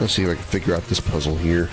Let's see if I can figure out this puzzle here.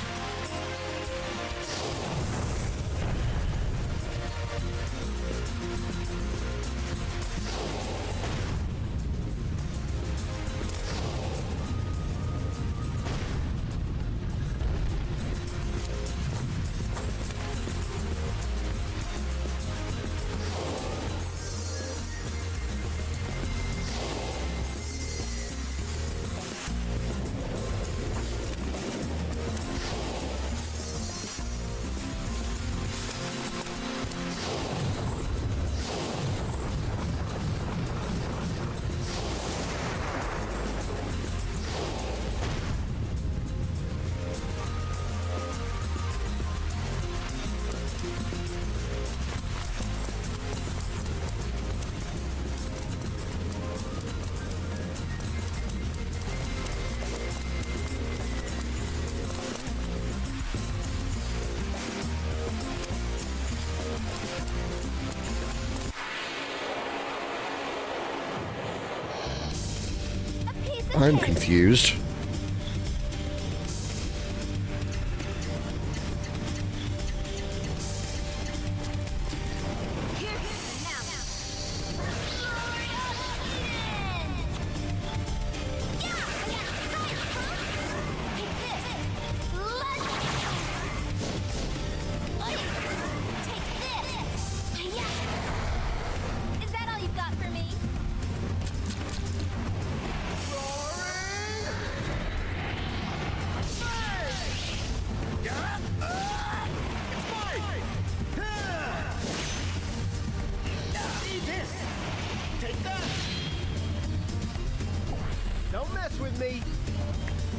I'm confused.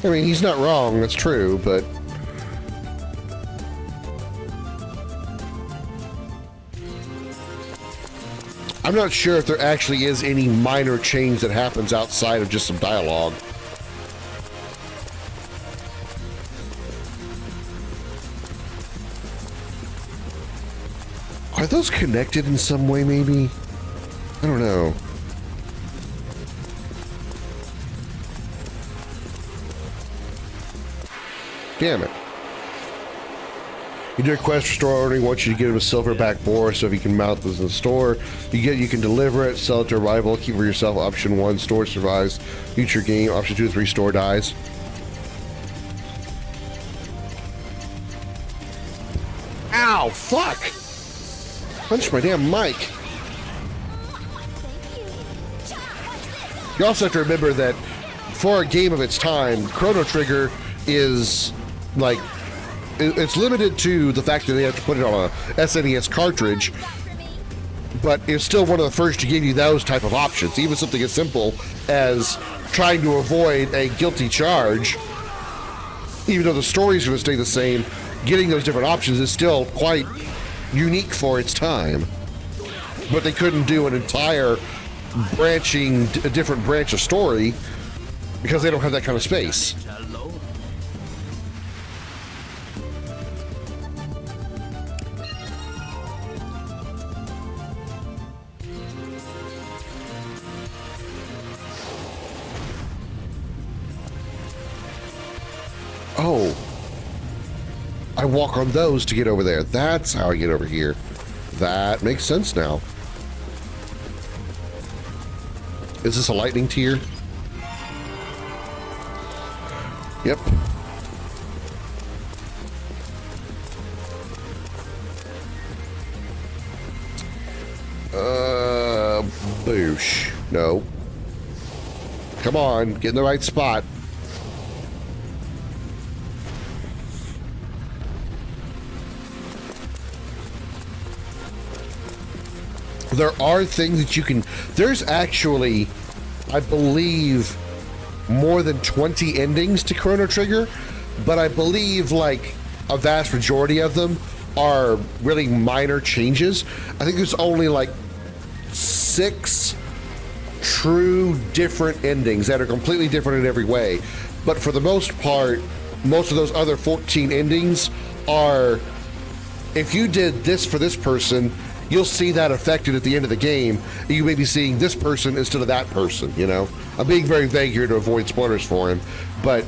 I mean, he's not wrong, that's true, but... I'm not sure if there actually is any minor change that happens outside of just some dialogue. Are those connected in some way, maybe? I don't know. Damn it. You do a quest for store owner, he wants you to get him a silverback boar, so if you can mount this in the store, you can deliver it, sell it to a rival, keep it for yourself. Option 1, store survives. Future game. Option 2, 3, store dies. Ow, fuck! Punch my damn mic. You also have to remember that for a game of its time, Chrono Trigger is like, it's limited to the fact that they have to put it on a SNES cartridge, but it's still one of the first to give you those type of options. Even something as simple as trying to avoid a guilty charge, even though the story's going to stay the same, getting those different options is still quite unique for its time. But they couldn't do an entire a different branch of story because they don't have that kind of space. Oh, I walk on those to get over there. That's how I get over here. That makes sense now. Is this a lightning tier? Yep. Boosh. No. Come on, get in the right spot. There are things that you can... There's actually, I believe, more than 20 endings to Chrono Trigger, but I believe, like, a vast majority of them are really minor changes. I think there's only, like, 6 true different endings that are completely different in every way. But for the most part, most of those other 14 endings are, if you did this for this person, you'll see that affected at the end of the game. You may be seeing this person instead of that person, you know? I'm being very vague here to avoid spoilers for him, but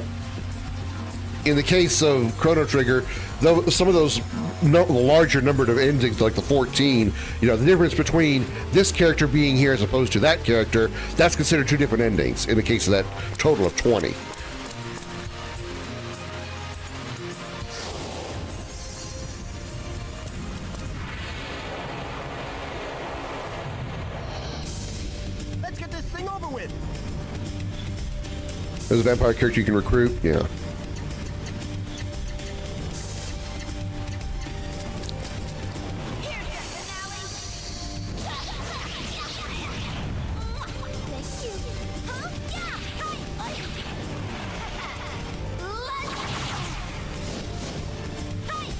in the case of Chrono Trigger, though some of those larger numbered of endings, like the 14, you know, the difference between this character being here as opposed to that character, that's considered 2 different endings in the case of that total of 20. Let's get this thing over with. There's a vampire character you can recruit, yeah.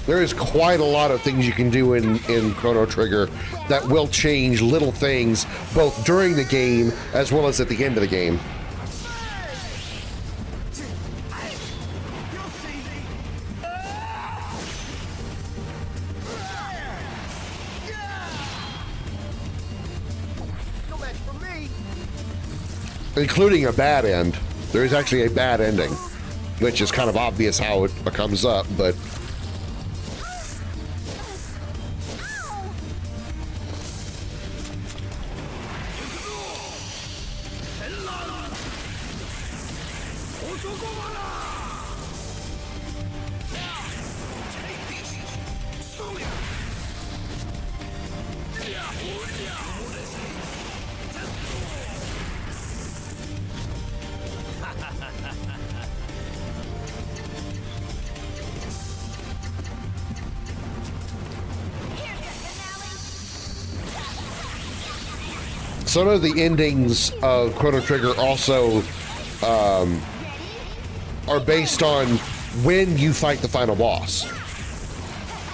There is quite a lot of things you can do in Chrono Trigger that will change little things both during the game as well as at the end of the game. Including a bad end. There is actually a bad ending, which is kind of obvious how it comes up, but some of the endings of Chrono Trigger also are based on when you fight the final boss.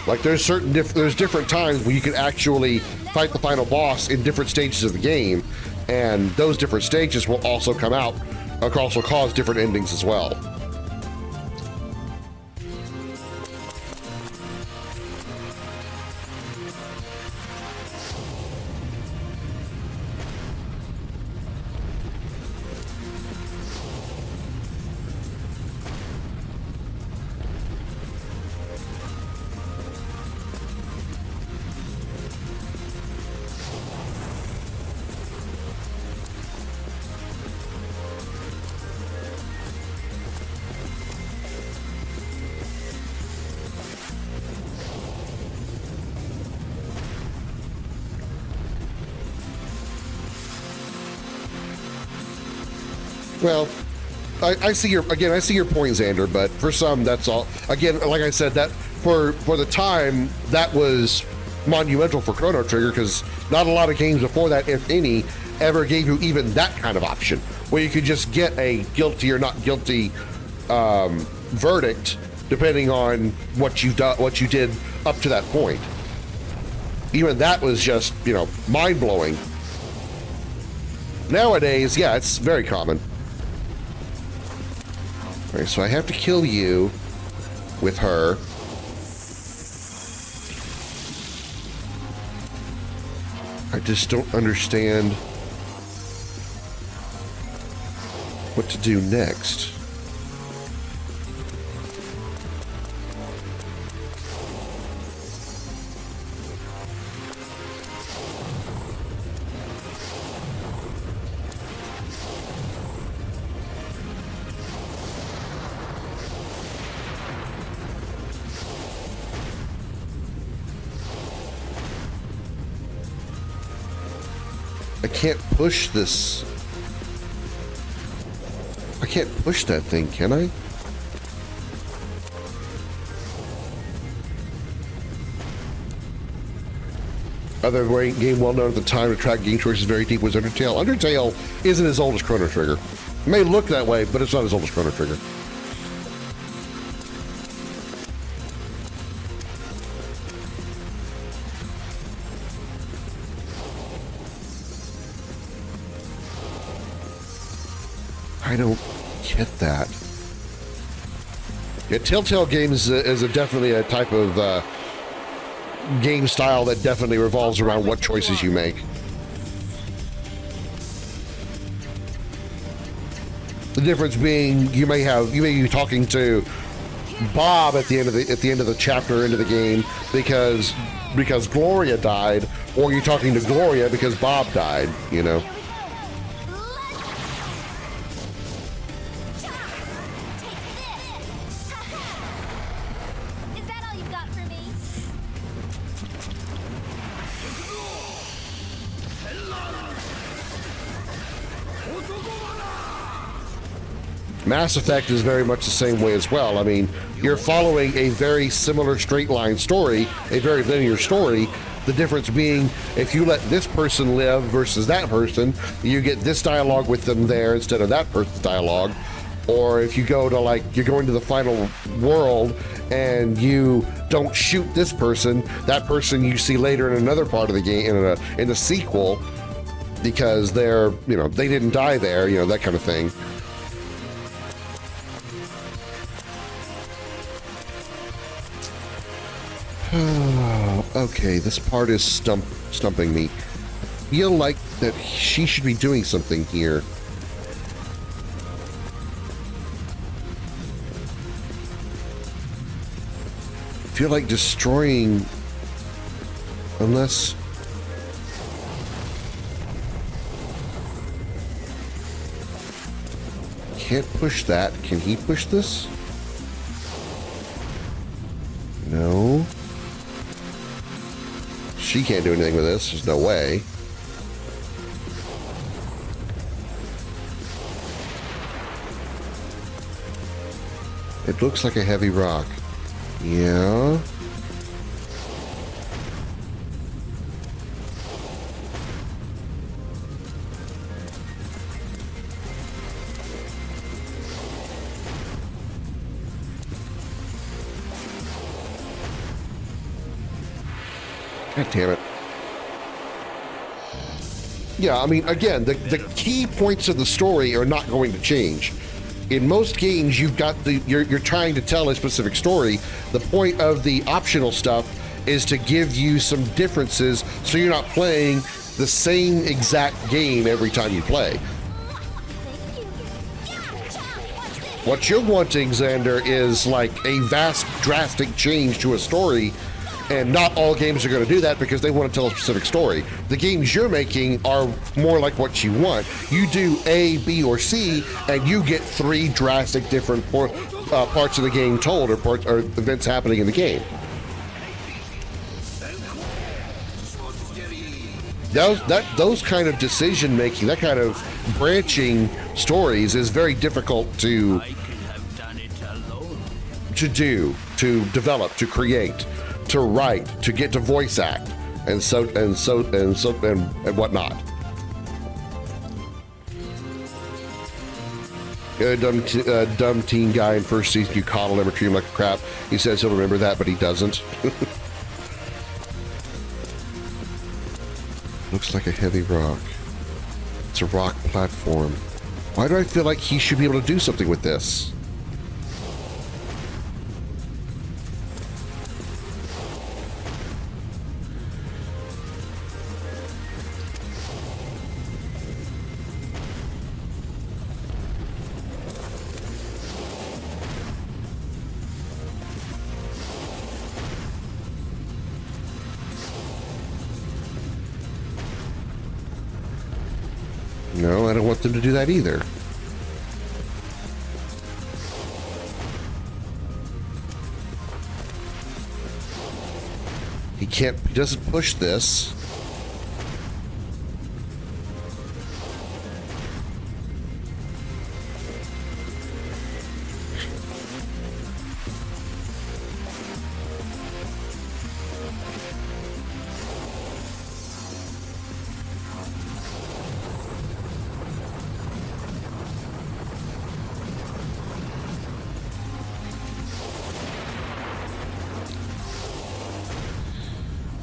Like there's different times where you can actually fight the final boss in different stages of the game, and those different stages will also come out, also cause different endings as well. Well, I see your point, Xander, but for some, that's all. Again, like I said, that for the time, that was monumental for Chrono Trigger, because not a lot of games before that, if any, ever gave you even that kind of option, where you could just get a guilty or not guilty verdict, depending on what you did up to that point. Even that was just, you know, mind-blowing. Nowadays, yeah, it's very common. All right, so I have to kill you with her. I just don't understand what to do next. I can't push this. I can't push that thing, can I? Other game well known at the time to track game choices very deep was Undertale. Undertale isn't as old as Chrono Trigger. It may look that way, but it's not as old as Chrono Trigger. I don't get that. Yeah, Telltale Games is definitely a type of game style that definitely revolves around what choices you make. The difference being you may be talking to Bob at the end of the chapter into the game because Gloria died, or you're talking to Gloria because Bob died, you know. Is that all you've got for me? Mass Effect is very much the same way as well. I mean, you're following a very similar straight line story, a very linear story. The difference being, if you let this person live versus that person, you get this dialogue with them there instead of that person's dialogue. Or if you go to, like, you're going to the final world and you don't shoot this person, that person you see later in another part of the game, in a sequel, because they're, you know, they didn't die there, you know, that kind of thing. Okay, this part is stumping me. I feel like that she should be doing something here. I feel like destroying, unless can't push that. Can he push this? No. She can't do anything with this. There's no way. It looks like a heavy rock. Yeah. God damn it. Yeah, I mean, again, the key points of the story are not going to change. In most games, you've got you're trying to tell a specific story. The point of the optional stuff is to give you some differences so you're not playing the same exact game every time you play. What you're wanting, Xander, is like a vast, drastic change to a story. And not all games are going to do that because they want to tell a specific story. The games you're making are more like what you want. You do A, B, or C, and you get 3 drastic different parts of the game told, or events happening in the game. Those kind of decision making, that kind of branching stories is very difficult to do, to develop, to create, to write, to get to voice act, and whatnot. Dumb teen guy in first season, you coddle him or treat him like crap. He says he'll remember that, but he doesn't. Looks like a heavy rock. It's a rock platform. Why do I feel like he should be able to do something with this? No, I don't want them to do that either. He doesn't push this.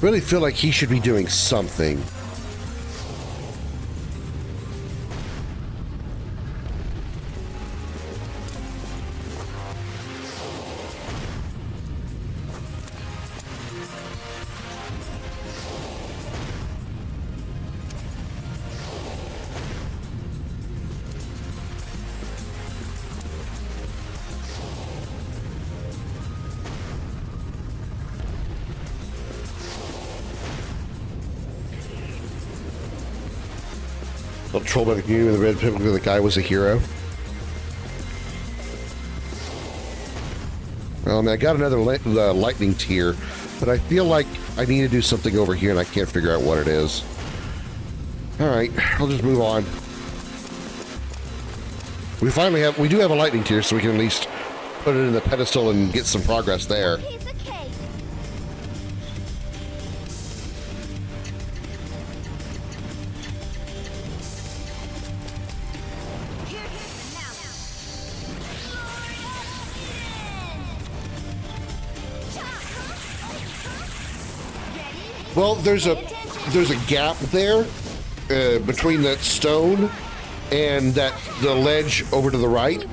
Really feel like he should be doing something. Well, troll by the community with the red pimp, the guy was a hero. Well, I mean, I got another lightning tier, but I feel like I need to do something over here, and I can't figure out what it is. All right, I'll just move on. We do have a lightning tier, so we can at least put it in the pedestal and get some progress there. Well, there's a gap there between that stone and the ledge over to the right,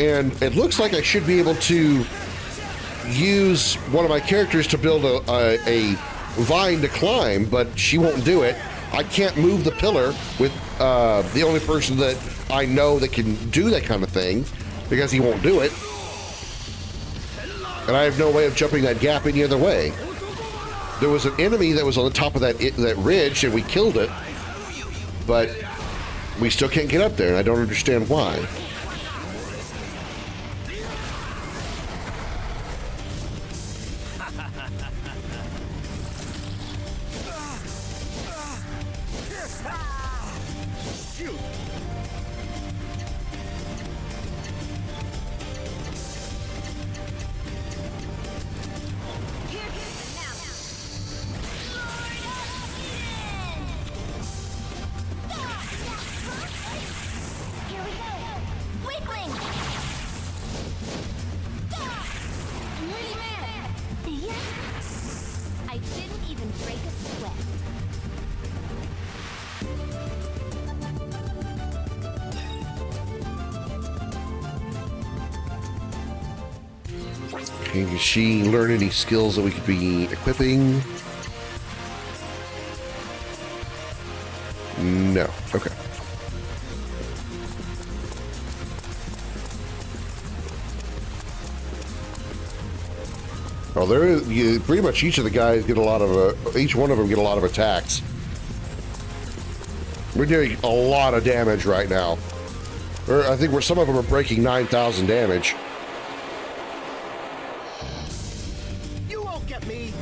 and it looks like I should be able to use one of my characters to build a vine to climb, but she won't do it. I can't move the pillar with the only person that I know that can do that kind of thing, because he won't do it, and I have no way of jumping that gap any other way. There was an enemy that was on the top of that ridge, and we killed it, but we still can't get up there, and I don't understand why. Okay, did she learn any skills that we could be equipping? No. Okay. Well, pretty much each of the guys get a lot of each one of them get a lot of attacks. We're doing a lot of damage right now. I think some of them are breaking 9,000 damage. You won't get me.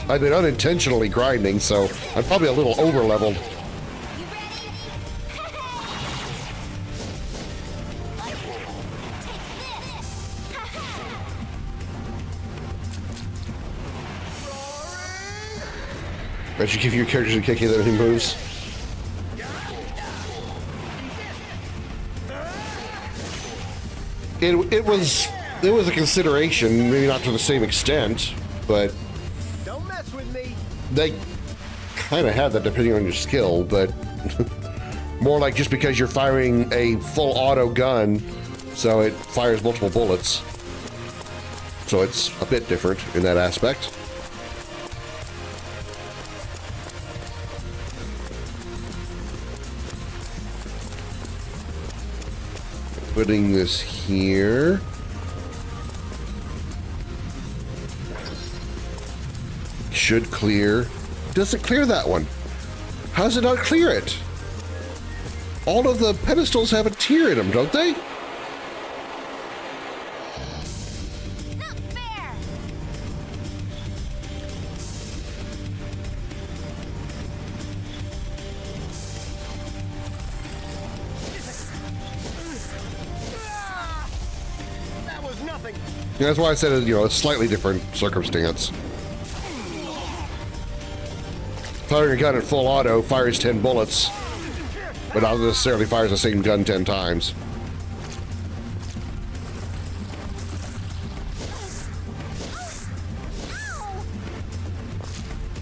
I've been unintentionally grinding, so I'm probably a little over-leveled. I should give your characters a kick that he moves. It was a consideration, maybe not to the same extent, but Don't mess with me. they kind of have that depending on your skill, but more like just because you're firing a full auto gun, so it fires multiple bullets. So it's a bit different in that aspect. Putting this here. Should clear. Doesn't clear that one. How does it not clear it? All of the pedestals have a tier in them, don't they? Not fair. That was nothing. Yeah, that's why I said, a slightly different circumstance. Firing a gun at full auto fires 10 bullets, but not necessarily fires the same gun 10 times.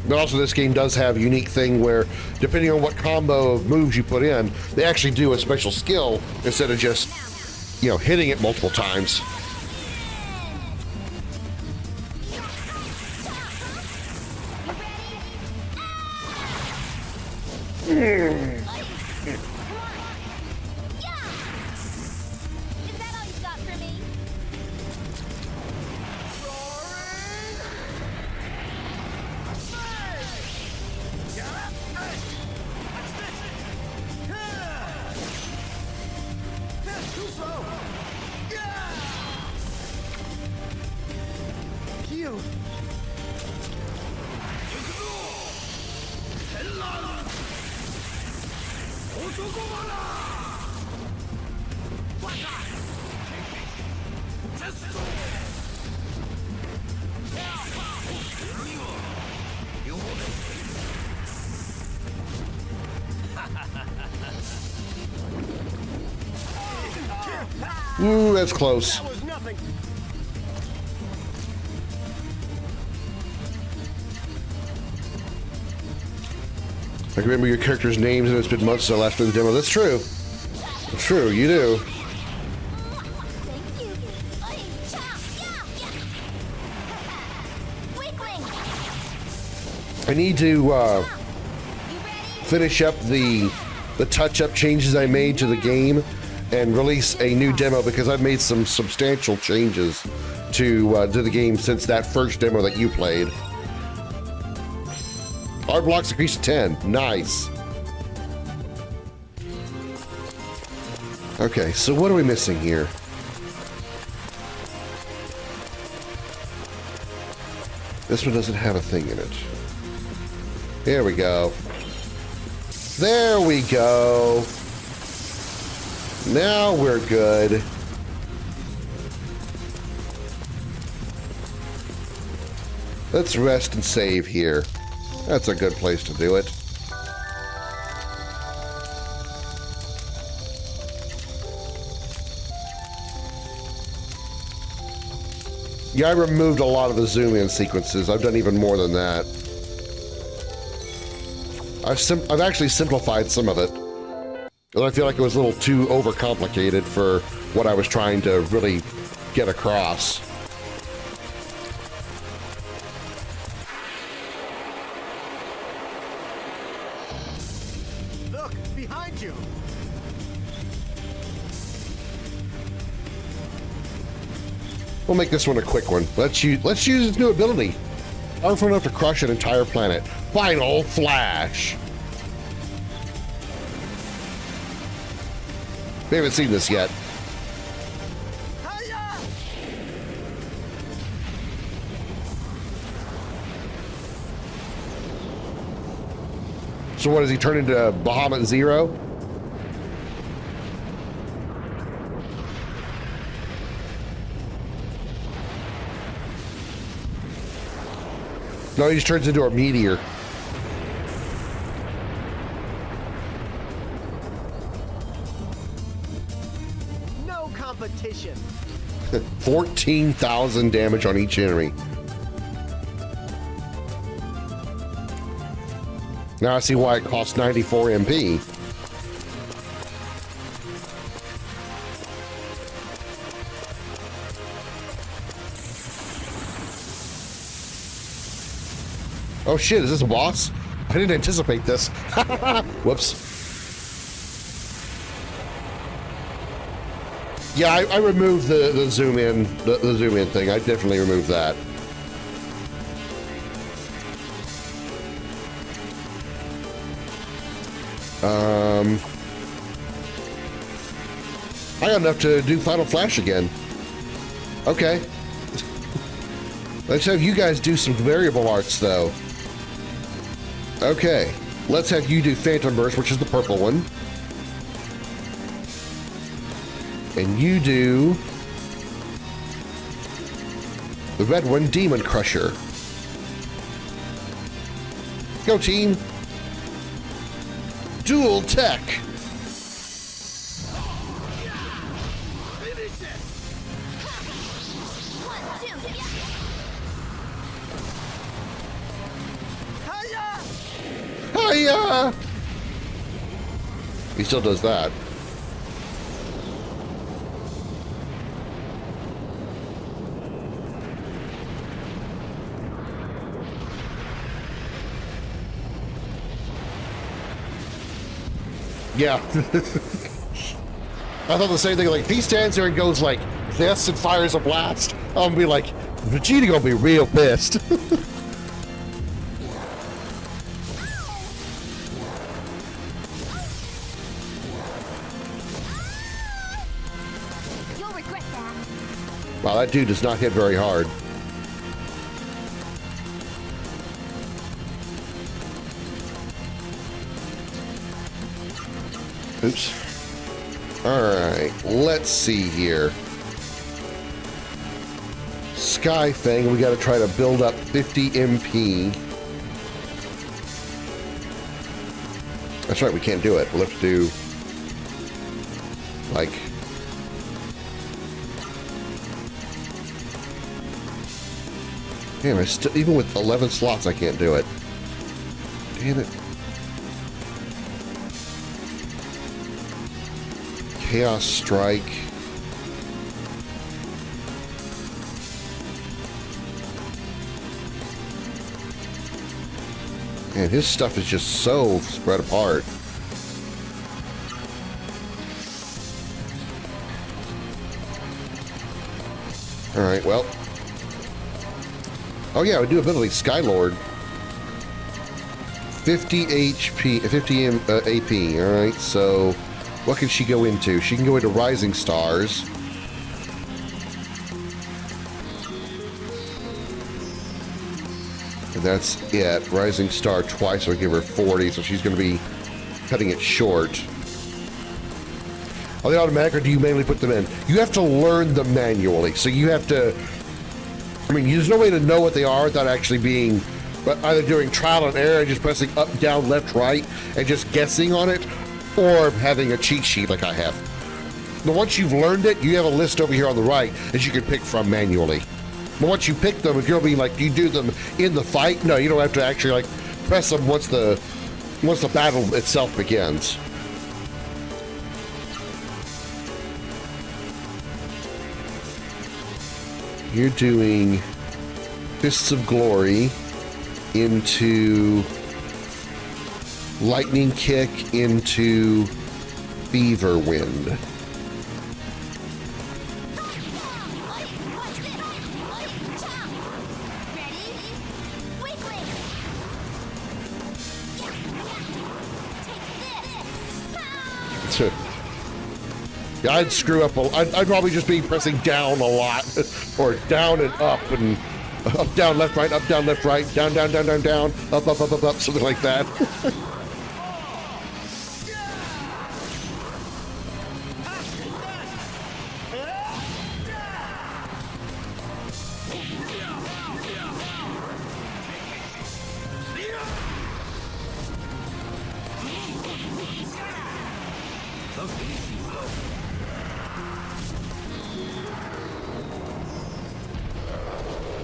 But also this game does have a unique thing where, depending on what combo of moves you put in, they actually do a special skill instead of just, hitting it multiple times. Too slow. Yeah. Cute. Ooh, that's close. That was nothing. I can remember your character's names, and it's been months since I last played the demo. That's true. It's true, you do. Thank you. Ay, cha, yeah, yeah. Weakling. I need to You ready? finish up the touch-up changes I made to the game and release a new demo because I've made some substantial changes to the game since that first demo that you played. Art blocks increased to 10. Nice. Okay, so what are we missing here? This one doesn't have a thing in it. Here we go. There we go. Now we're good. Let's rest and save here. That's a good place to do it. Yeah, I removed a lot of the zoom-in sequences. I've done even more than that. I've actually simplified some of it. Because I feel like it was a little too overcomplicated for what I was trying to really get across. Look, behind you. We'll make this one a quick one. Let's use its new ability. Powerful enough to crush an entire planet. Final Flash. We haven't seen this yet. Hiya! So what, does he turn into Bahamut Zero? No, he just turns into a meteor. No competition. 14,000 damage on each enemy. Now I see why it costs 94 MP. Oh shit, is this a boss? I didn't anticipate this. Whoops. Yeah, I removed the zoom in, the zoom in thing. I definitely removed that. I got enough to do Final Flash again. Okay. Let's have you guys do some variable arts, though. Okay. Let's have you do Phantom Burst, which is the purple one. And you do the red one, Demon Crusher. Go, team. Dual Tech. Hiya! He still does that. Yeah. I thought the same thing. Like, if he stands there and goes like this and fires a blast, I'm gonna be like, Vegeta gonna be real pissed. Wow, that dude does not hit very hard. Oops. Alright, let's see here. Sky thing, we got to try to build up 50 MP. That's right, we can't do it. We'll have to do, like, damn, even with 11 slots, I can't do it. Damn it. Chaos Strike. Man, his stuff is just so spread apart. Alright, well. Oh yeah, we do ability Skylord. 50 HP, 50 AP, alright, so what can she go into? She can go into Rising Stars. And that's it. Rising Star twice will give her 40, so she's going to be cutting it short. Are they automatic, or do you manually put them in? You have to learn them manually, so you have to... I mean, there's no way to know what they are without actually being... But either doing trial and error, just pressing up, down, left, right, and just guessing on it, or having a cheat sheet like I have. But once you've learned it, you have a list over here on the right that you can pick from manually. But once you pick them, if you're being like, do you do them in the fight? No, you don't have to actually like press them once the battle itself begins. You're doing Fists of Glory into Lightning Kick into Fever Wind. Yeah, I'd screw up. I'd probably just be pressing down a lot, or down and up, and up, down, left, right, up, down, left, right, down, down, down, down, down, up, up, up, up, up, something like that.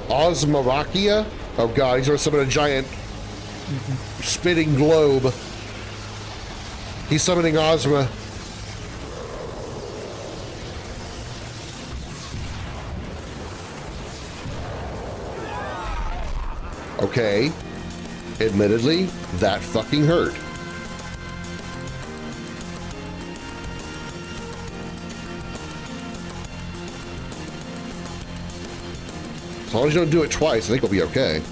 Osmarakia? Oh god, he's gonna summon a giant spitting globe. He's summoning Ozma. Okay. Admittedly, that fucking hurt. As long as you don't do it twice, I think we'll be okay.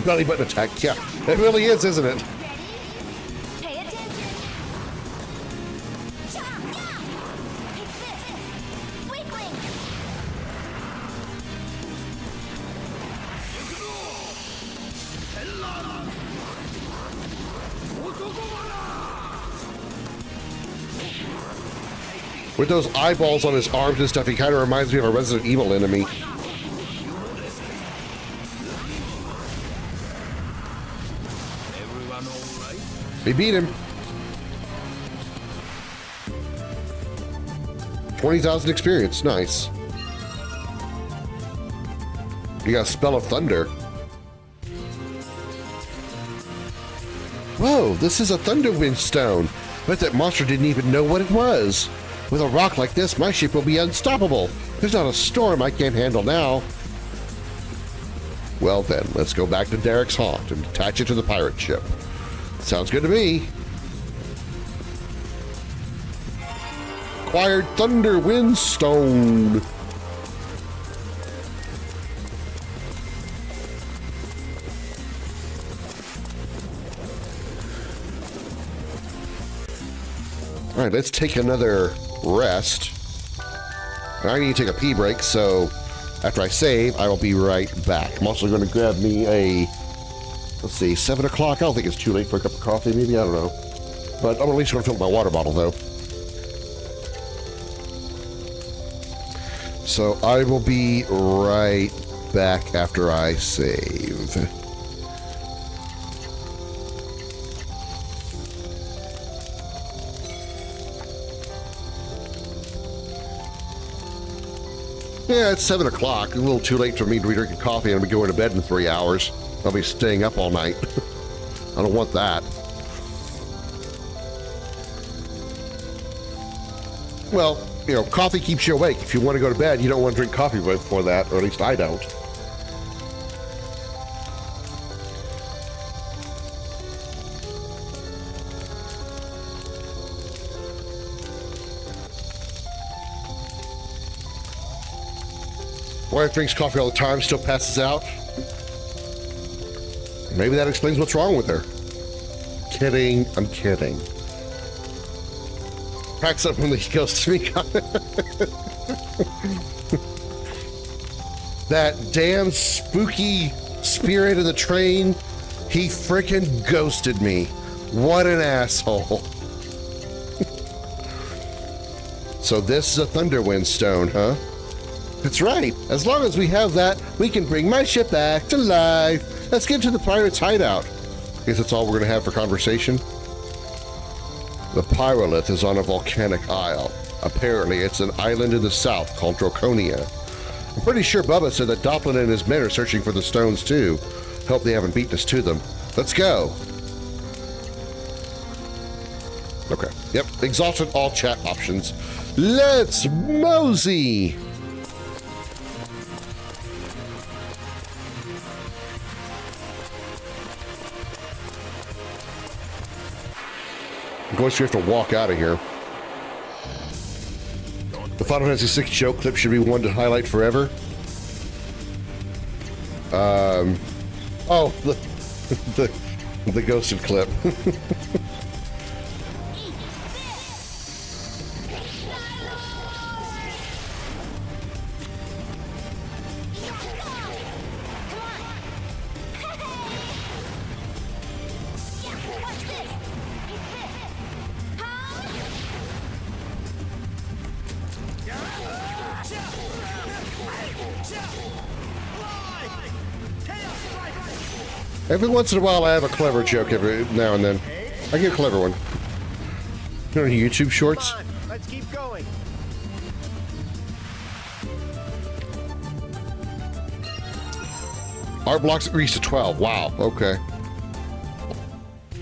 Belly button attack, yeah. It really is, isn't it? Pay attention. Chop, yeah. Take this. Weakling. With those eyeballs on his arms and stuff, he kind of reminds me of a Resident Evil enemy. Everyone all right? They beat him. 20,000 experience, nice. You got a Spell of Thunder. Whoa, this is a Thunderwind stone. Bet that monster didn't even know what it was. With a rock like this, my ship will be unstoppable. There's not a storm I can't handle now. Well then, let's go back to Derek's haunt and attach it to the pirate ship. Sounds good to me. Acquired Thunderwind Stone. All right, let's take another rest. I need to take a pee break, so after I save, I will be right back. I'm also going to grab me a, let's see, 7 o'clock. I don't think it's too late for a cup of coffee, maybe, I don't know. But I'm at least going to fill my water bottle, though. So I will be right back after I save. Yeah, it's 7 o'clock. A little too late for me to be drinking coffee and I'll be going to bed in 3 hours. I'll be staying up all night. I don't want that. Well, you know, coffee keeps you awake. If you want to go to bed, you don't want to drink coffee before that, or at least I don't. Wife drinks coffee all the time, still passes out. Maybe that explains what's wrong with her. Kidding, I'm kidding. Cracks up when he goes to me. That damn spooky spirit in the train, he frickin' ghosted me. What an asshole. So this is a Thunderwind stone, huh? That's right. As long as we have that, we can bring my ship back to life. Let's get to the pirates' hideout. Guess that's all we're going to have for conversation. The pyrolith is on a volcanic isle. Apparently, it's an island in the south called Draconia. I'm pretty sure Bubba said that Doplin and his men are searching for the stones too. Hope they haven't beaten us to them. Let's go. Okay. Yep. Exhausted all chat options. Let's mosey. Of course, you have to walk out of here. The Final Fantasy VI joke clip should be one to highlight forever. Oh, the ghosted clip. Every once in a while, I have a clever joke every now and then. I get a clever one. You know, YouTube shorts. Come on, let's keep going. Art blocks increased to 12. Wow. Okay.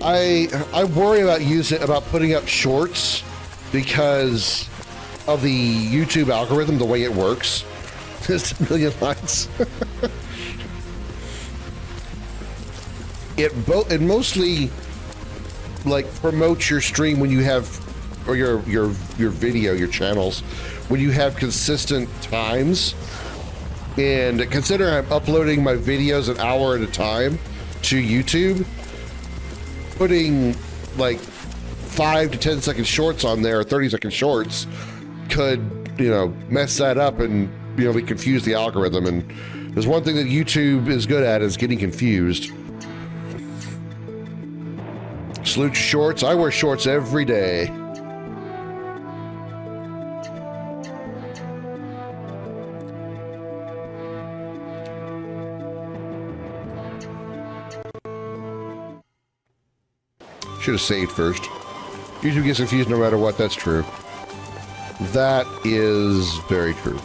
I worry about putting up shorts because of the YouTube algorithm, the way it works. Just a million likes. It mostly like promotes your stream when you have, or your video, your channels, when you have consistent times. And considering I'm uploading my videos an hour at a time to YouTube, putting like 5 to 10 second shorts on there, or 30-second shorts, could, you know, mess that up and, you know, we confuse the algorithm. And there's one thing that YouTube is good at, is getting confused. Salute shorts. I wear shorts every day. Should have saved first. YouTube gets confused no matter what. That's true. That is very true.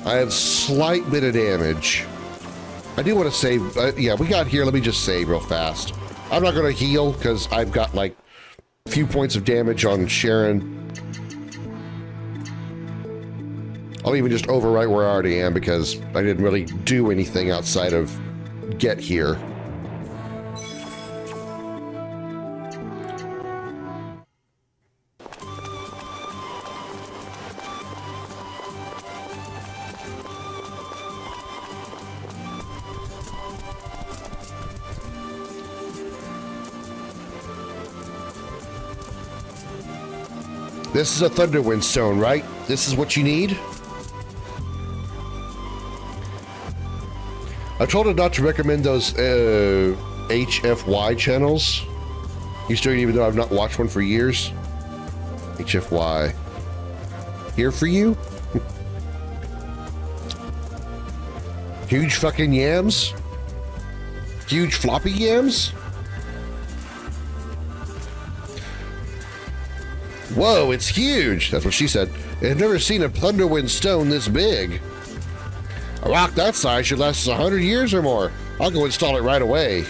I have slight bit of damage. I do want to save. Yeah, we got here. Let me just save real fast. I'm not going to heal because I've got like a few points of damage on Sharon. I'll even just overwrite where I already am because I didn't really do anything outside of get here. This is a Thunderwind stone, right? This is what you need? I told her not to recommend those HFY channels. You still, even though I've not watched one for years. HFY. Here for you? Huge fucking yams? Huge floppy yams? Whoa, it's huge. That's what she said. I've never seen a Thunderwind stone this big. A rock that size should last us 100 years or more. I'll go install it right away.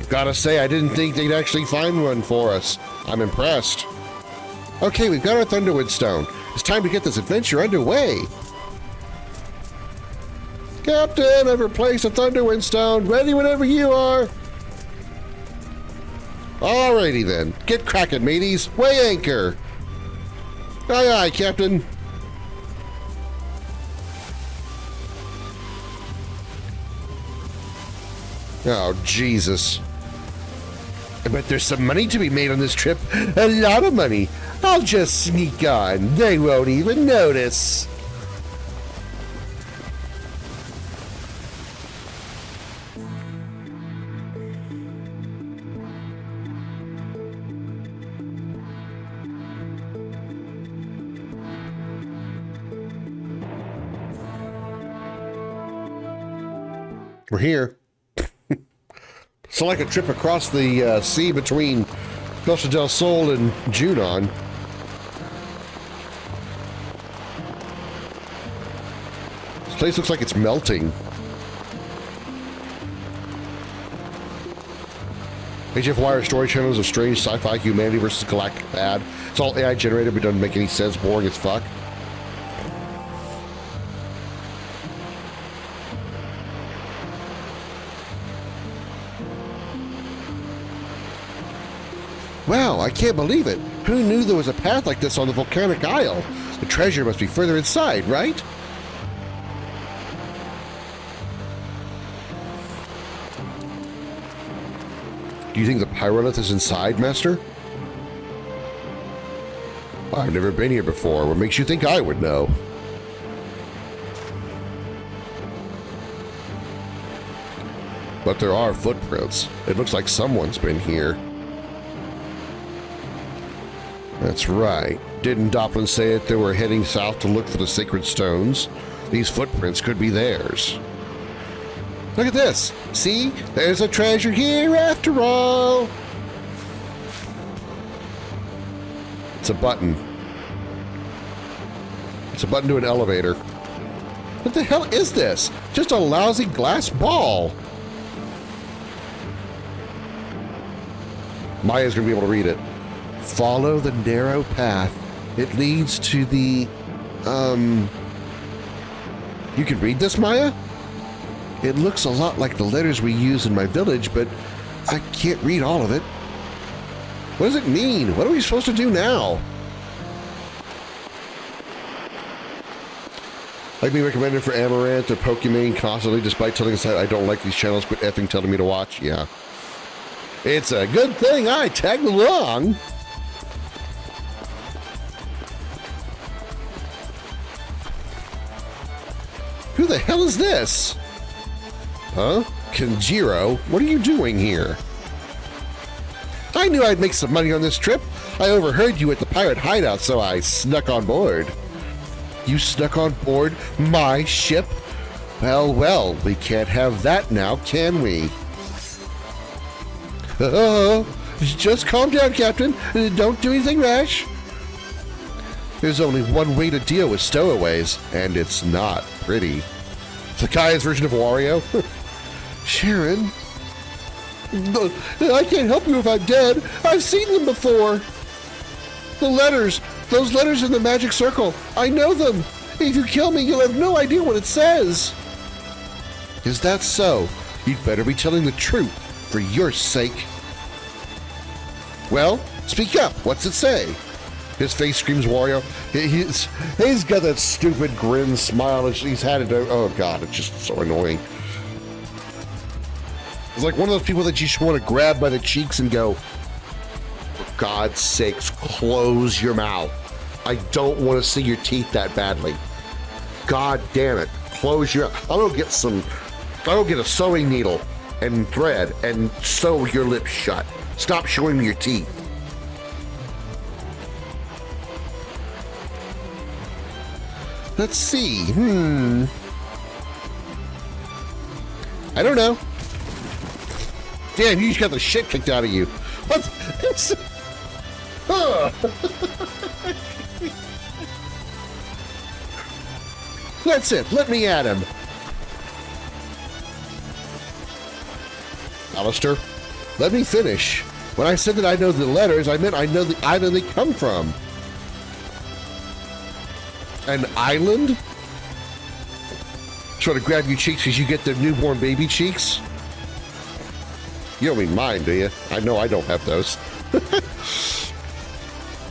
Gotta say, I didn't think they'd actually find one for us. I'm impressed. Okay, we've got our Thunderwind stone. It's time to get this adventure underway. Captain, I've replaced a Thunderwind stone. Ready whenever you are. Alrighty then. Get cracking, mateys. Weigh anchor. Aye, aye, Captain. Oh, Jesus. I bet there's some money to be made on this trip. A lot of money. I'll just sneak on. They won't even notice. We're here. It's like a trip across the sea between Costa del Sol and Junon. This place looks like it's melting. HFY are story channels of strange sci-fi humanity versus galactic bad. It's all AI generated, but doesn't make any sense. Boring as fuck. Wow, I can't believe it. Who knew there was a path like this on the volcanic isle? The treasure must be further inside, right? Do you think the pyrolith is inside, Master? I've never been here before. What makes you think I would know? But there are footprints. It looks like someone's been here. That's right. Didn't Doplin say that they were heading south to look for the sacred stones? These footprints could be theirs. Look at this. See? There's a treasure here after all. It's a button. It's a button to an elevator. What the hell is this? Just a lousy glass ball. Maya's gonna be able to read it. Follow the narrow path. It leads to the, You can read this, Maya? It looks a lot like the letters we use in my village, but I can't read all of it. What does it mean? What are we supposed to do now? Like being recommended for Amaranth or Pokemon constantly, despite telling us that I don't like these channels, quit effing telling me to watch. Yeah. It's a good thing I tagged along. Who the hell is this? Huh? Kenjiro, what are you doing here? I knew I'd make some money on this trip. I overheard you at the pirate hideout, so I snuck on board. You snuck on board my ship? Well, well, we can't have that now, can we? Just calm down, Captain. Don't do anything rash. There's only one way to deal with stowaways, and it's not pretty. Legaya's version of Wario. Sharon. I can't help you if I'm dead. I've seen them before. The letters. Those letters in the magic circle. I know them. If you kill me, you'll have no idea what it says. Is that so? You'd better be telling the truth for your sake. Well, speak up. What's it say? His face screams Wario. He's got that stupid grin smile. He's had it. Oh, God. It's just so annoying. It's like one of those people that you just want to grab by the cheeks and go, God's sakes, close your mouth. I don't want to see your teeth that badly. God damn it. Close your... I'll get a sewing needle and thread and sew your lips shut. Stop showing me your teeth. Let's see. I don't know. Damn, you just got the shit kicked out of you. What? That's it. Let me at him. Alistair, let me finish. When I said that I know the letters, I meant I know the island they come from. An island? Trying to grab your cheeks because you get their newborn baby cheeks? You don't mean mine, do you? I know I don't have those.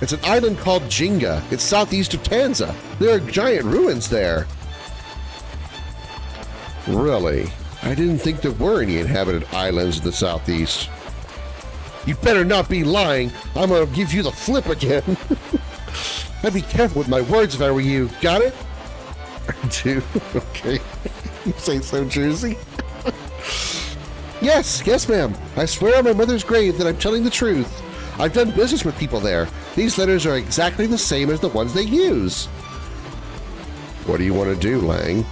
It's an island called Jenga. It's southeast of Tanza. There are giant ruins there. Really? I didn't think there were any inhabited islands in the southeast. You better not be lying. I'm gonna give you the flip again. I'd be careful with my words if I were you. Got it? I do. Okay. You say so, Jersey. Yes, ma'am. I swear on my mother's grave that I'm telling the truth. I've done business with people there. These letters are exactly the same as the ones they use. What do you want to do, Lang?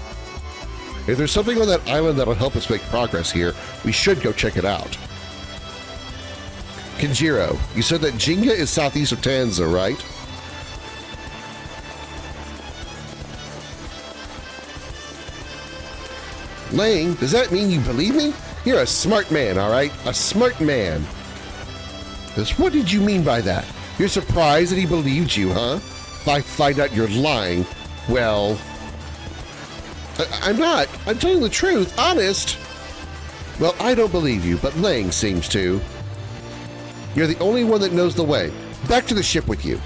If there's something on that island that'll help us make progress here, we should go check it out. Kenjiro, you said that Jenga is southeast of Tanza, right? Lang, does that mean you believe me? You're a smart man, all right? A smart man. What did you mean by that? You're surprised that he believed you, huh? If I find out you're lying, well... I'm not. I'm telling the truth, honest. Well, I don't believe you, but Lang seems to. You're the only one that knows the way. Back to the ship with you.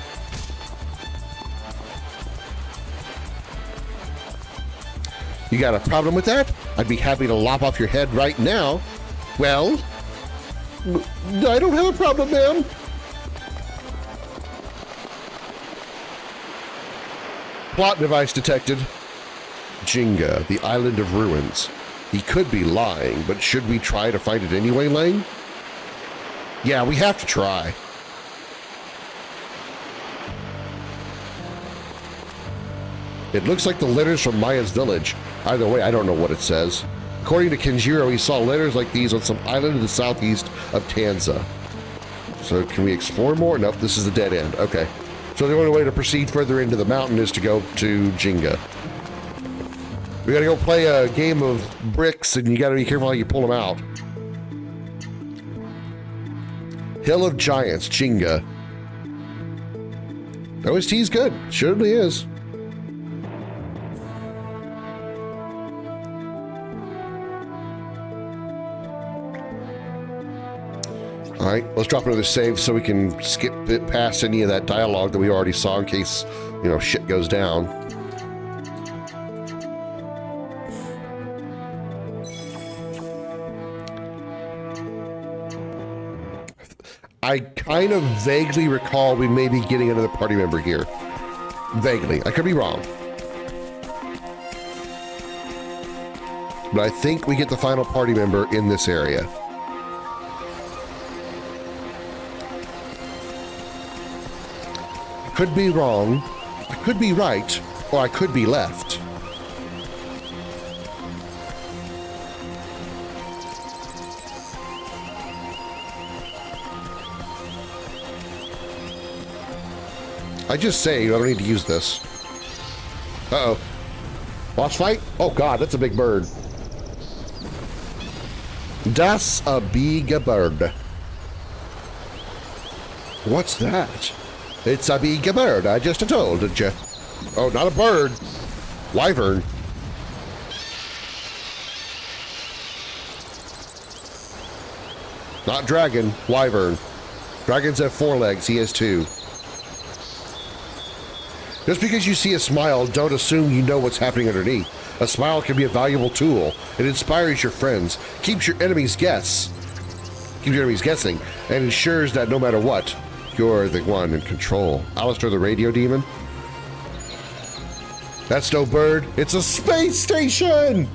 You got a problem with that? I'd be happy to lop off your head right now. Well, I don't have a problem, ma'am. Plot device detected. Jenga, the island of ruins. He could be lying, but should we try to find it anyway, Lang? Yeah, we have to try. It looks like the letters from Maya's village. Either way, I don't know what it says. According to Kenjiro, he saw letters like these on some island in the southeast of Tanza. So can we explore more? Nope, this is the dead end. Okay. So the only way to proceed further into the mountain is to go to Jenga. We gotta go play a game of bricks, and you gotta be careful how you pull them out. Hill of Giants, Jenga. OST's good. Surely is. All right, let's drop another save so we can skip it past any of that dialogue that we already saw in case, you know, shit goes down. I kind of vaguely recall we may be getting another party member here. Vaguely. I could be wrong. But I think we get the final party member in this area. I could be wrong, I could be right, or I could be left. I just say I don't need to use this. Uh-oh. Boss fight? Oh god, that's a big bird. Das a big bird. What's that? It's a big bird, I just told you. Oh, not a bird. Wyvern. Not dragon, wyvern. Dragons have 4 legs, he has 2. Just because you see a smile, don't assume you know what's happening underneath. A smile can be a valuable tool. It inspires your friends, keeps your enemies guessing, and ensures that no matter what, you You're the one in control. Alistair the radio demon? That's no bird. It's a space station!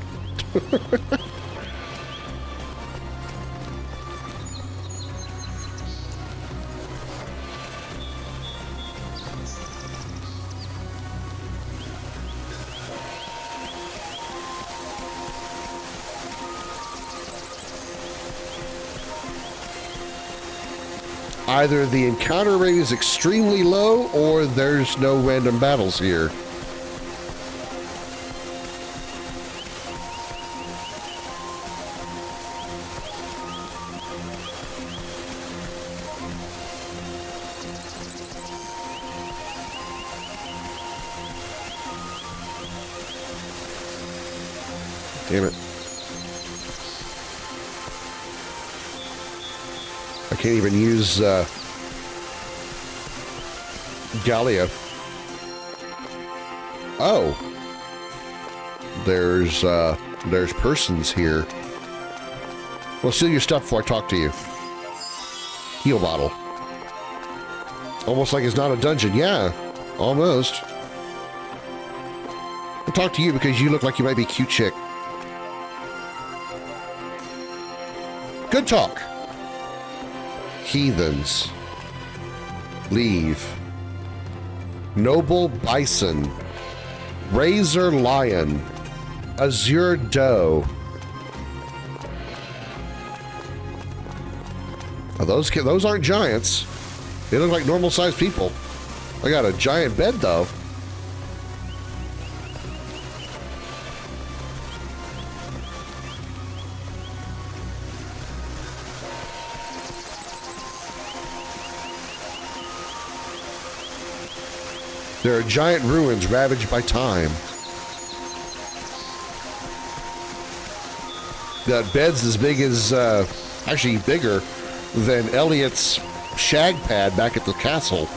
Either the encounter rate is extremely low or there's no random battles here. Damn it. I can't even use Gallia. Oh. There's persons here. Well, steal your stuff before I talk to you. Heal bottle. Almost like it's not a dungeon. Yeah, almost. I'll talk to you because you look like you might be a cute chick. Good talk. Heathens. Leave. Noble Bison. Razor Lion. Azure Doe. Oh, those aren't giants. They look like normal-sized people. I got a giant bed, though. There are giant ruins ravaged by time. That bed's as big as, actually bigger than Elliot's shag pad back at the castle.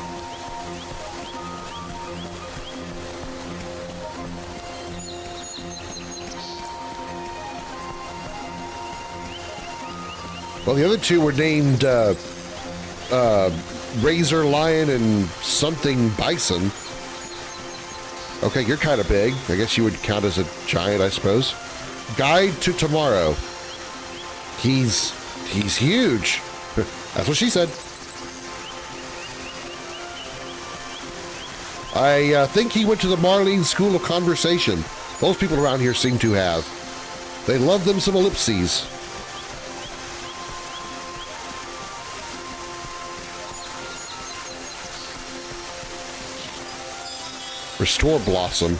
Well, the other two were named Razor Lion and something Bison. Okay, you're kind of big. I guess you would count as a giant, I suppose. Guide to Tomorrow. He's huge. That's what she said. I think he went to the Marlene School of Conversation. Most people around here seem to have. They love them some ellipses. Restore Blossom.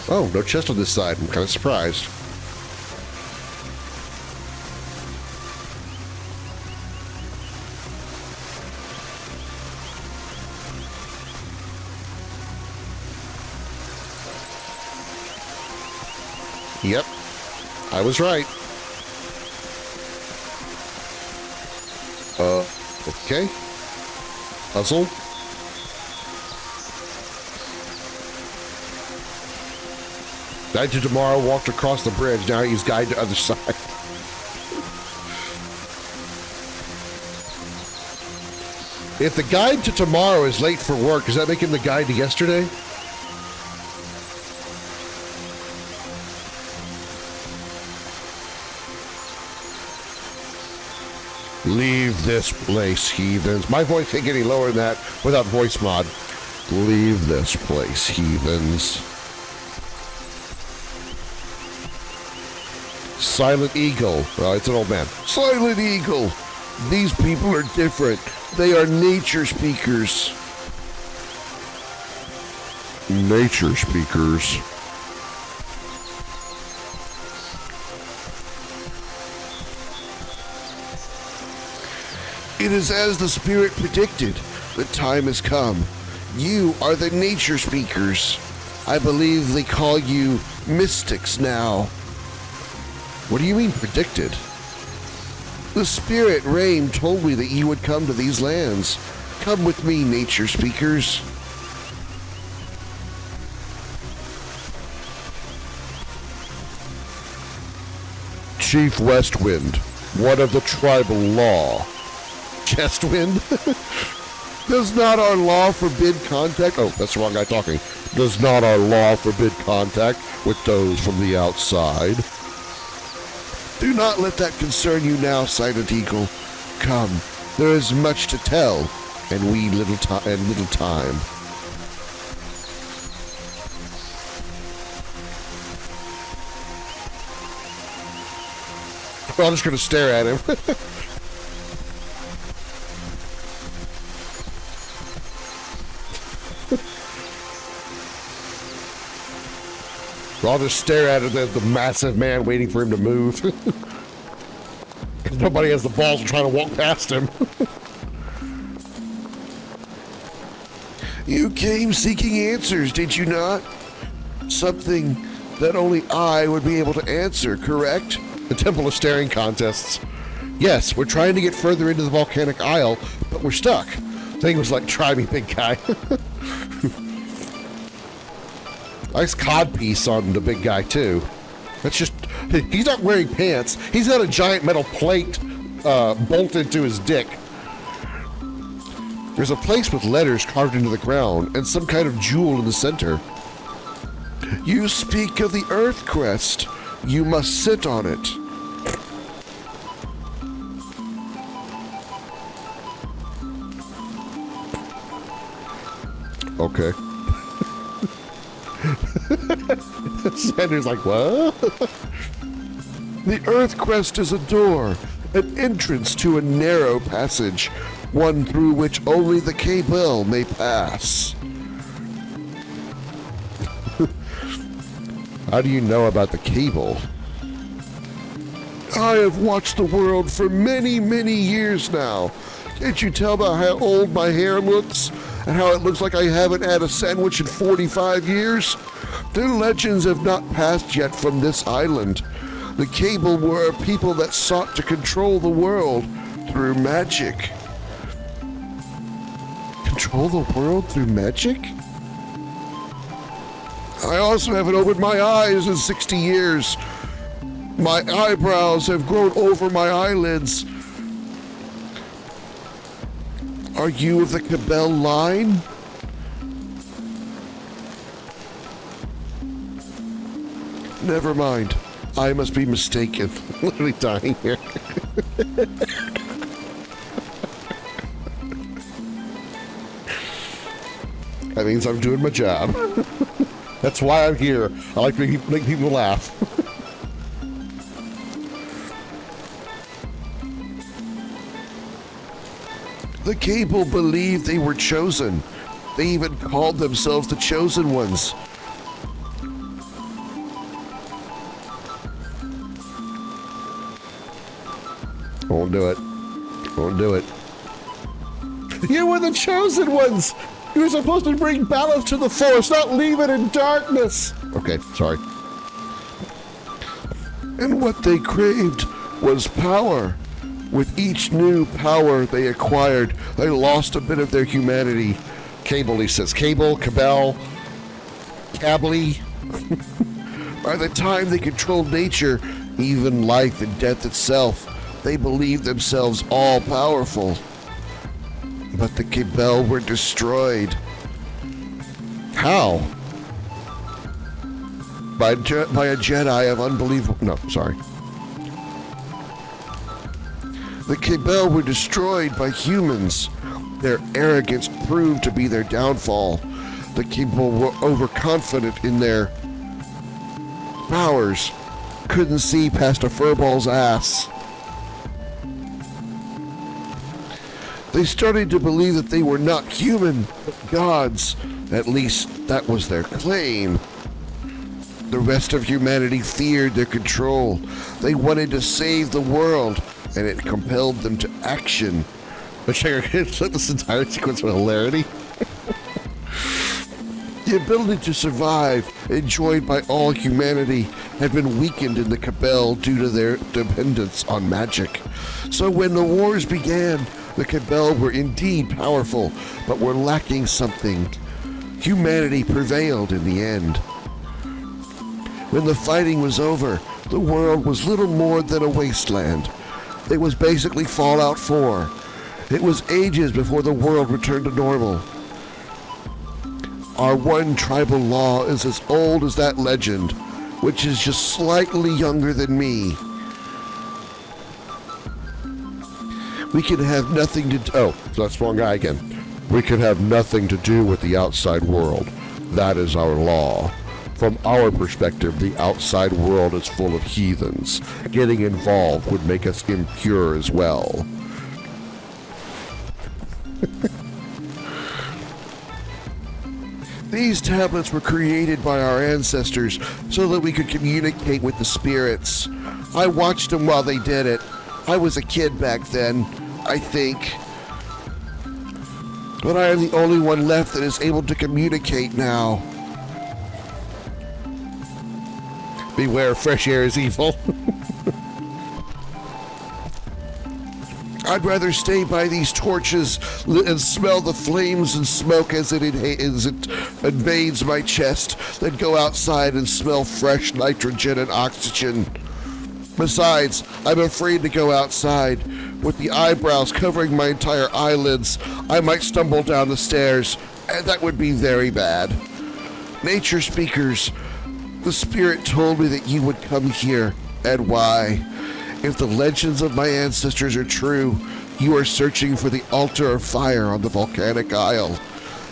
Oh, no chest on this side. I'm kind of surprised. Yep, I was right. Okay. Puzzle. Guide to Tomorrow walked across the bridge. Now he's guide to other side. If the guide to tomorrow is late for work, does that make him the guide to yesterday? Leave this place, heathens. My voice can't get any lower than that without voice mod. Leave this place, heathens. Silent Eagle. Oh, it's an old man. Silent Eagle. These people are different. They are nature speakers. Nature speakers. It is as the spirit predicted. The time has come. You are the nature speakers. I believe they call you mystics now. What do you mean predicted? The spirit Rain told me that you would come to these lands. Come with me, nature speakers. Chief Westwind, one of the tribal law. Chestwind? Does not our law forbid contact? Oh, that's the wrong guy talking. Does not our law forbid contact with those from the outside? Do not let that concern you now, Silent Eagle. Come, there is much to tell, and little time. We're all just going to stare at him. We'll all just stare at it as the massive man waiting for him to move. Because nobody has the balls to try to walk past him. You came seeking answers, did you not? Something that only I would be able to answer, correct? The Temple of Staring contests. Yes, we're trying to get further into the volcanic isle, but we're stuck. Thing was like, try me, big guy. Nice codpiece on the big guy, too. That's just... He's not wearing pants. He's got a giant metal plate bolted to his dick. There's a place with letters carved into the ground and some kind of jewel in the center. You speak of the Earth Crest. You must sit on it. Okay. Sanders like, what? The Earth Crest is a door, an entrance to a narrow passage, one through which only the K-Bell may pass. How do you know about the cable? I have watched the world for many, many years now. Can't you tell by how old my hair looks? And how it looks like I haven't had a sandwich in 45 years? The legends have not passed yet from this island. The cable were a people that sought to control the world through magic. Control the world through magic? I also haven't opened my eyes in 60 years. My eyebrows have grown over my eyelids. Are you of the Cabell line? Never mind. I must be mistaken. Literally dying here. That means I'm doing my job. That's why I'm here. I like to make people laugh. The Cable believed they were chosen. They even called themselves the Chosen Ones. Won't do it. Won't do it. You were the Chosen Ones! You were supposed to bring balance to the Force, not leave it in darkness! Okay, sorry. And what they craved was power. With each new power they acquired, they lost a bit of their humanity. Cable, he says. Cable, Cabell, Cably. By the time they controlled nature, even life and death itself, they believed themselves all-powerful. But the Cabell were destroyed. How? By a Jedi of unbelievable... No, sorry. The Cabell were destroyed by humans. Their arrogance proved to be their downfall. The Cabell were overconfident in their powers. Couldn't see past a furball's ass. They started to believe that they were not human, but gods. At least that was their claim. The rest of humanity feared their control. They wanted to save the world, and it compelled them to action. But check this entire sequence with hilarity. The ability to survive, enjoyed by all humanity, had been weakened in the Cabell due to their dependence on magic. So when the wars began, the Cabell were indeed powerful, but were lacking something. Humanity prevailed in the end. When the fighting was over, The world was little more than a wasteland. It was basically Fallout 4. It was ages before the world returned to normal. Our one tribal law is as old as that legend, which is just slightly younger than me. We can have nothing to do. Oh, that's the wrong guy again. We can have nothing to do with the outside world. That is our law. From our perspective, the outside world is full of heathens. Getting involved would make us impure as well. These tablets were created by our ancestors so that we could communicate with the spirits. I watched them while they did it. I was a kid back then, I think. But I am the only one left that is able to communicate now. Beware, fresh air is evil. I'd rather stay by these torches and smell the flames and smoke as it invades my chest than go outside and smell fresh nitrogen and oxygen. Besides, I'm afraid to go outside. With the eyebrows covering my entire eyelids, I might stumble down the stairs, and that would be very bad. Nature speakers, the spirit told me that you would come here, and why. If the legends of my ancestors are true, you are searching for the altar of fire on the volcanic isle.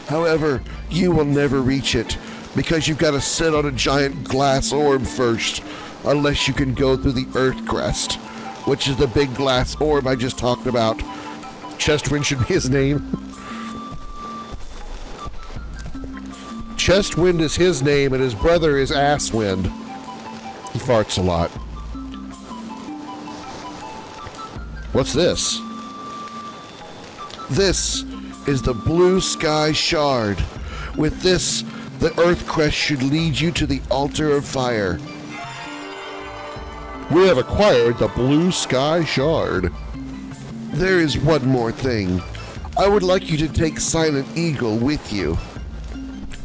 However, you will never reach it, because you've got to sit on a giant glass orb first, unless you can go through the Earth Crest, which is the big glass orb I just talked about. Chestwind should be his name. Chestwind is his name, and his brother is Asswind. He farts a lot. What's this? This is the Blue Sky Shard. With this, the Earth Crest should lead you to the altar of fire. We have acquired the Blue Sky Shard. There is one more thing. I would like you to take Silent Eagle with you.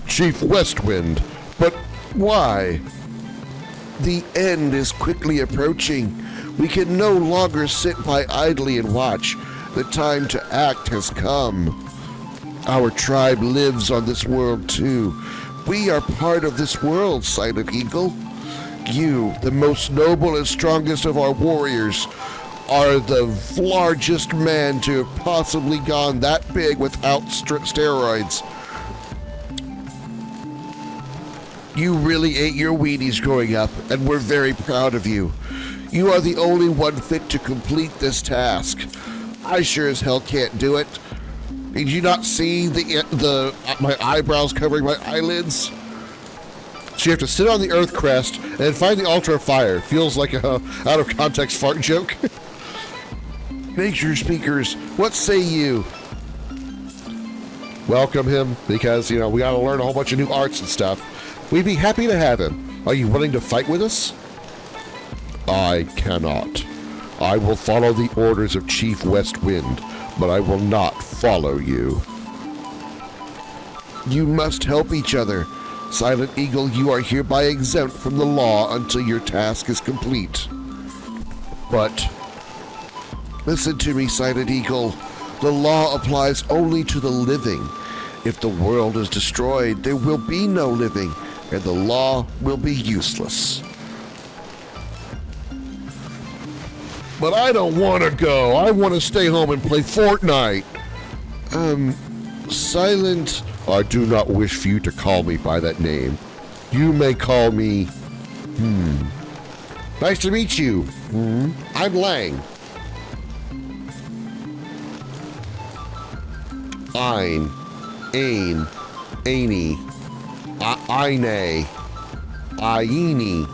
Chief Westwind, but why? The end is quickly approaching. We can no longer sit by idly and watch. The time to act has come. Our tribe lives on this world too. We are part of this world, Silent Eagle. You, the most noble and strongest of our warriors, are the largest man to have possibly gone that big without steroids. You really ate your Wheaties growing up, and we're very proud of you. You are the only one fit to complete this task. I sure as hell can't do it. Did you not see my eyebrows covering my eyelids? So you have to sit on the Earth Crest and find the altar of fire. Feels like a out of context fart joke. Nature speakers, what say you? Welcome him, because, we gotta learn a whole bunch of new arts and stuff. We'd be happy to have him. Are you willing to fight with us? I cannot. I will follow the orders of Chief Westwind, but I will not follow you. You must help each other. Silent Eagle, you are hereby exempt from the law until your task is complete. But, listen to me, Silent Eagle. The law applies only to the living. If the world is destroyed, there will be no living, and the law will be useless. But I don't want to go. I want to stay home and play Fortnite. Silent... I do not wish for you to call me by that name. You may call me... Nice to meet you. I'm Lang. Ein. Ain. Aini. Aine. Aini.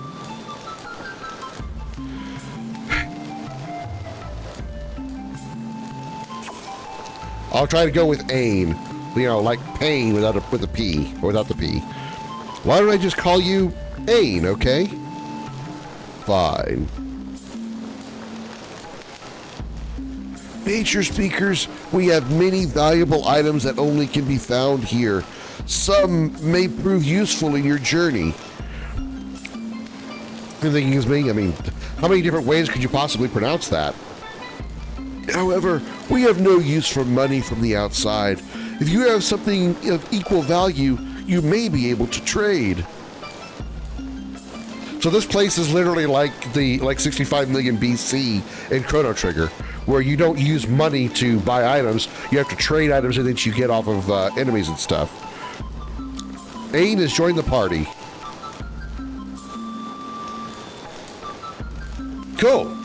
I'll try to go with Ain. Like pain with a P, or without the P. Why don't I just call you Ain, okay? Fine. Nature speakers, we have many valuable items that only can be found here. Some may prove useful in your journey. The thing is me, I mean, how many different ways could you possibly pronounce that? However, we have no use for money from the outside. If you have something of equal value, you may be able to trade. So this place is literally like 65 million BC in Chrono Trigger, where you don't use money to buy items. You have to trade items that you get off of enemies and stuff. Ain has joined the party. Cool.